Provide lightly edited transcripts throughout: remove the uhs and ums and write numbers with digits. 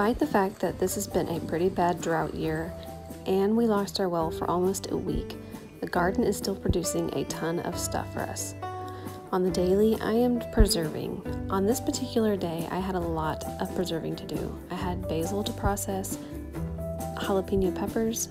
Despite the fact that this has been a pretty bad drought year and we lost our well for almost a week, the garden is still producing a ton of stuff for us. On the daily, I am preserving. On this particular day, I had a lot of preserving to do. I had basil to process, jalapeno peppers,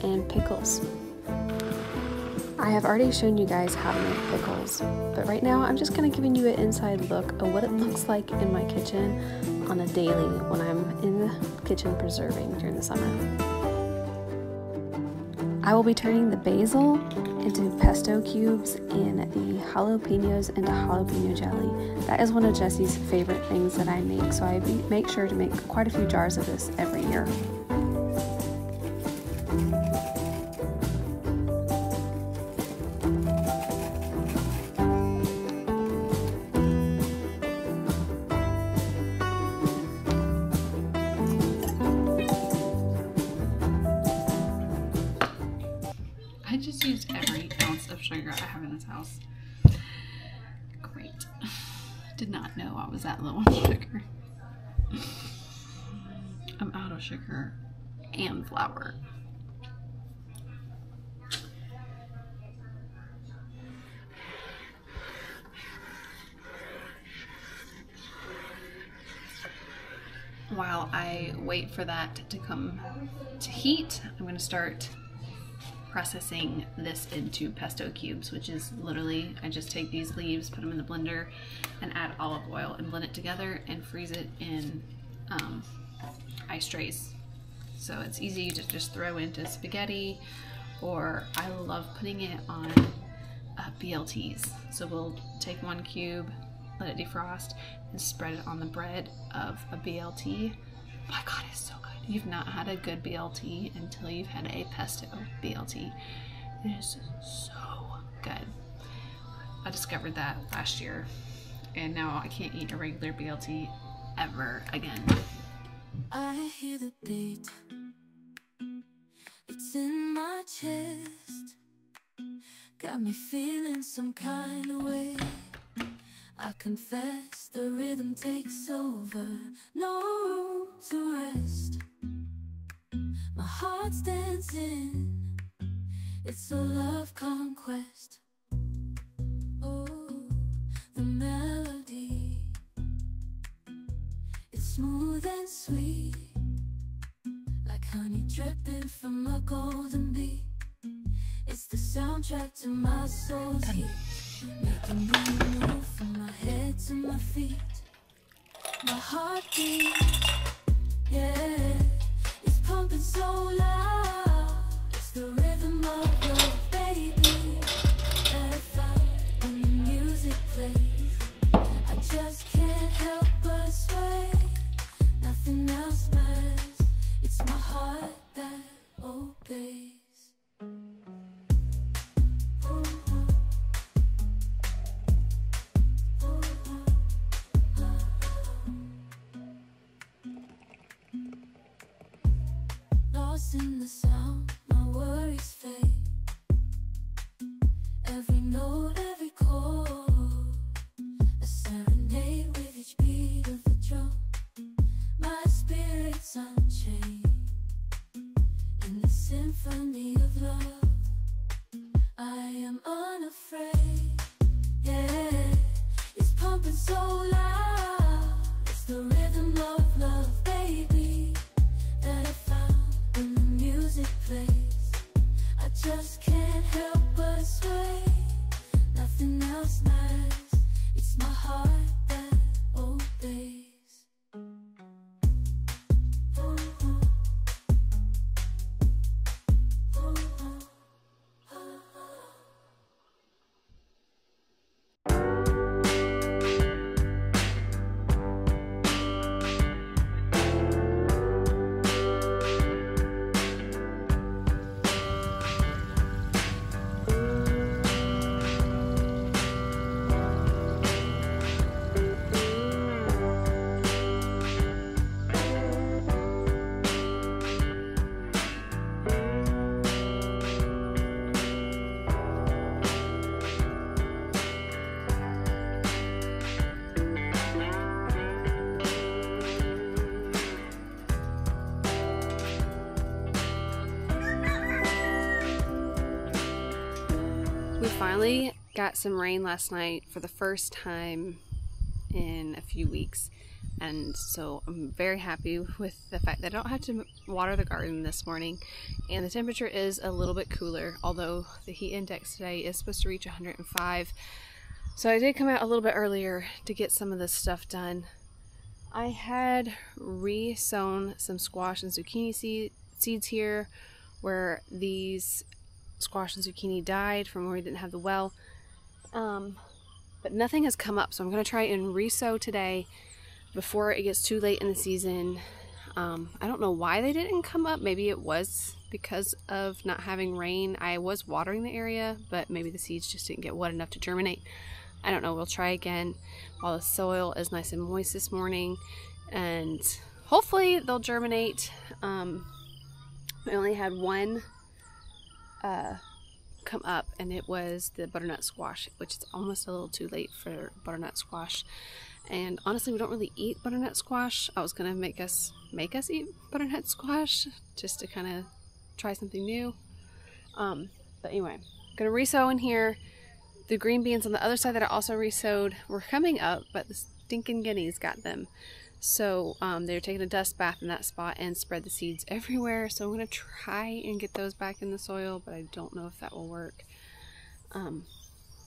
and pickles. I have already shown you guys how to make pickles, but right now I'm just kind of giving you an inside look of what it looks like in my kitchen on a daily when I'm in the kitchen preserving during the summer. I will be turning the basil into pesto cubes and the jalapenos into jalapeno jelly. That is one of Jesse's favorite things that I make, so I make sure to make quite a few jars of this every year. I just used every ounce of sugar I have in this house. Great. Did not know I was that low on sugar. I'm out of sugar and flour. While I wait for that to come to heat, I'm going to start processing this into pesto cubes, which is literally, I just take these leaves, put them in the blender, and add olive oil and blend it together and freeze it in ice trays. So it's easy to just throw into spaghetti, or I love putting it on BLTs. So we'll take one cube, let it defrost, and spread it on the bread of a BLT. My God, it's so good. You've not had a good BLT until you've had a pesto BLT. It is so good. I discovered that last year, and now I can't eat a regular BLT ever again. I hear the beat, it's in my chest, got me feeling some kind of way. I confess the rhythm takes over, no room to rest. My heart's dancing, it's a love conquest. Oh, the melody, it's smooth and sweet, like honey dripping from a golden bee. It's the soundtrack to my soul's heat, making me move from my head to my feet. My heartbeat, yeah, it's pumping so loud. It's the rhythm of your baby that I found when the music plays. I just can't help but sway. Nothing else matters. It's my heart that obeys. Lost in the sound, my worries fade. Every note, every chord, a serenade with each beat of the drum. My spirit's unchained in the symphony of love. I am unafraid, yeah, it's pumping so loud. It's the rhythm of love, baby, that I found when the music plays. I just can't help but sway. Nothing else matters. It's my heart that obeys. We finally got some rain last night for the first time in a few weeks, and so I'm very happy with the fact that I don't have to water the garden this morning, and the temperature is a little bit cooler, although the heat index today is supposed to reach 105. So I did come out a little bit earlier to get some of this stuff done. I had re-sown some squash and zucchini seeds here where these squash and zucchini died from where we didn't have the well, but nothing has come up, so I'm going to try and re-sow today before it gets too late in the season. I don't know why they didn't come up. Maybe it was because of not having rain. I was watering the area, but maybe the seeds just didn't get wet enough to germinate. I don't know. We'll try again while the soil is nice and moist this morning, and hopefully they'll germinate. I only had one come up, and it was the butternut squash, which is almost a little too late for butternut squash. And honestly, we don't really eat butternut squash. I was gonna make us eat butternut squash just to kind of try something new. But anyway, I'm gonna re-sow in here. The green beans on the other side that I also re-sowed were coming up, but the stinking guineas got them. So they were taking a dust bath in that spot and spread the seeds everywhere. So I'm going to try and get those back in the soil, but I don't know if that will work.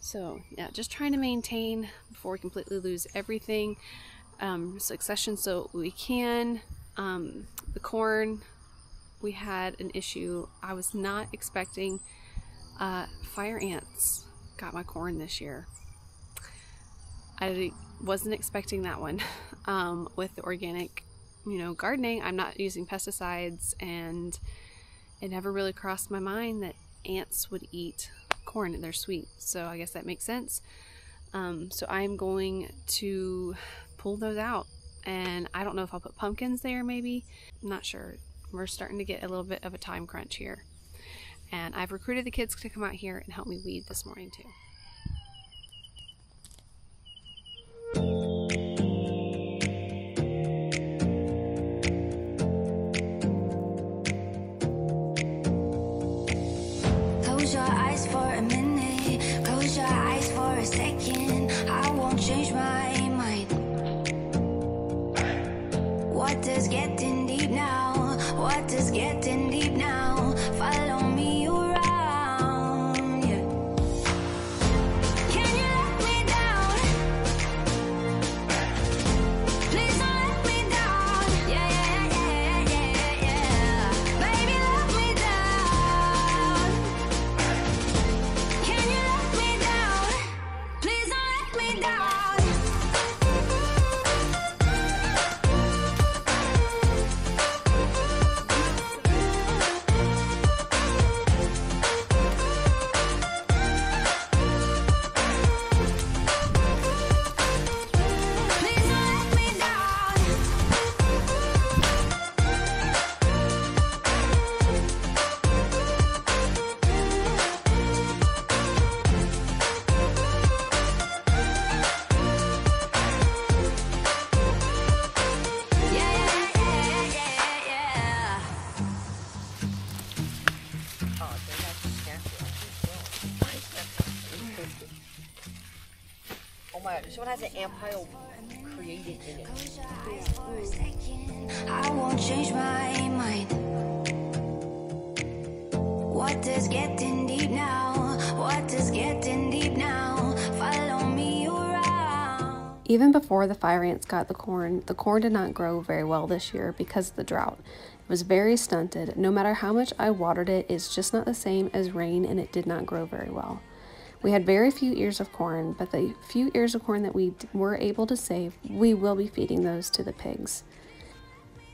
So yeah, just trying to maintain before we completely lose everything. Succession so we can. The corn, we had an issue. I was not expecting fire ants got my corn this year. I wasn't expecting that one. With the organic, gardening, I'm not using pesticides, and it never really crossed my mind that ants would eat corn, and they're sweet. So I guess that makes sense. So I'm going to pull those out, and I don't know if I'll put pumpkins there, maybe. I'm not sure. We're starting to get a little bit of a time crunch here. And I've recruited the kids to come out here and help me weed this morning too. Close your eyes for a minute, close your eyes for a second. I won't change my mind. Water's getting deep now, water's getting deep now. Follow me around, yeah. Can you let me down? Please don't let me down. Yeah, yeah, yeah, yeah, yeah. Baby, let me down. Can you let me down? Please don't let me down. Oh my god, this one has an ant pile created in it. I won't change my mind. Water's getting deep now, water's getting deep now. Follow me around. Even before the fire ants got the corn did not grow very well this year because of the drought. It was very stunted. No matter how much I watered it, it's just not the same as rain, and it did not grow very well. We had very few ears of corn, but the few ears of corn that we were able to save, we will be feeding those to the pigs.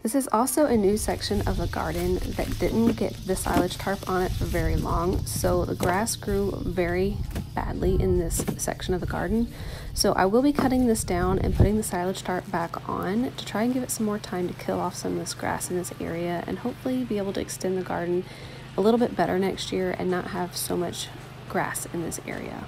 This is also a new section of the garden that didn't get the silage tarp on it for very long, so the grass grew very badly in this section of the garden. So I will be cutting this down and putting the silage tarp back on to try and give it some more time to kill off some of this grass in this area, and hopefully be able to extend the garden a little bit better next year and not have so much grass in this area.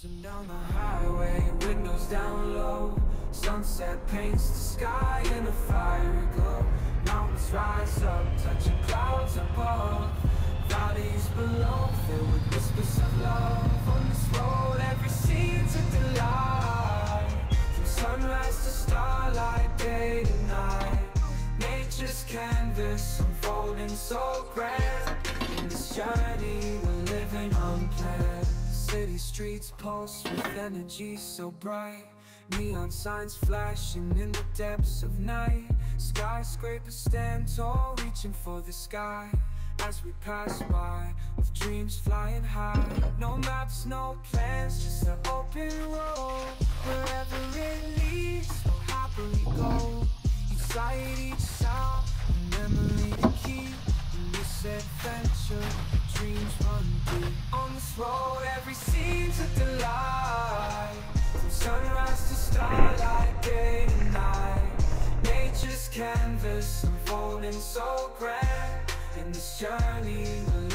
Cruising down the highway, windows down low. Sunset paints the sky in a fiery glow. Mountains rise up, touching clouds above. Valleys below, filled with whispers of love. On this road, every scene's a delight. From sunrise to starlight, day to night. Nature's canvas unfolding so grand. In this journey, we're living unplanned. City streets pulse with energy so bright. Neon signs flashing in the depths of night. Skyscrapers stand tall, reaching for the sky. As we pass by, with dreams flying high. No maps, no plans, just an open road. Wherever it leads, we'll happily go. Each sight, each sound, a memory to keep. In this adventure, dreams run deep. On this road, every scene's a delight. From sunrise to starlight, day to night. Nature's canvas unfolding so grand. In this journey, we're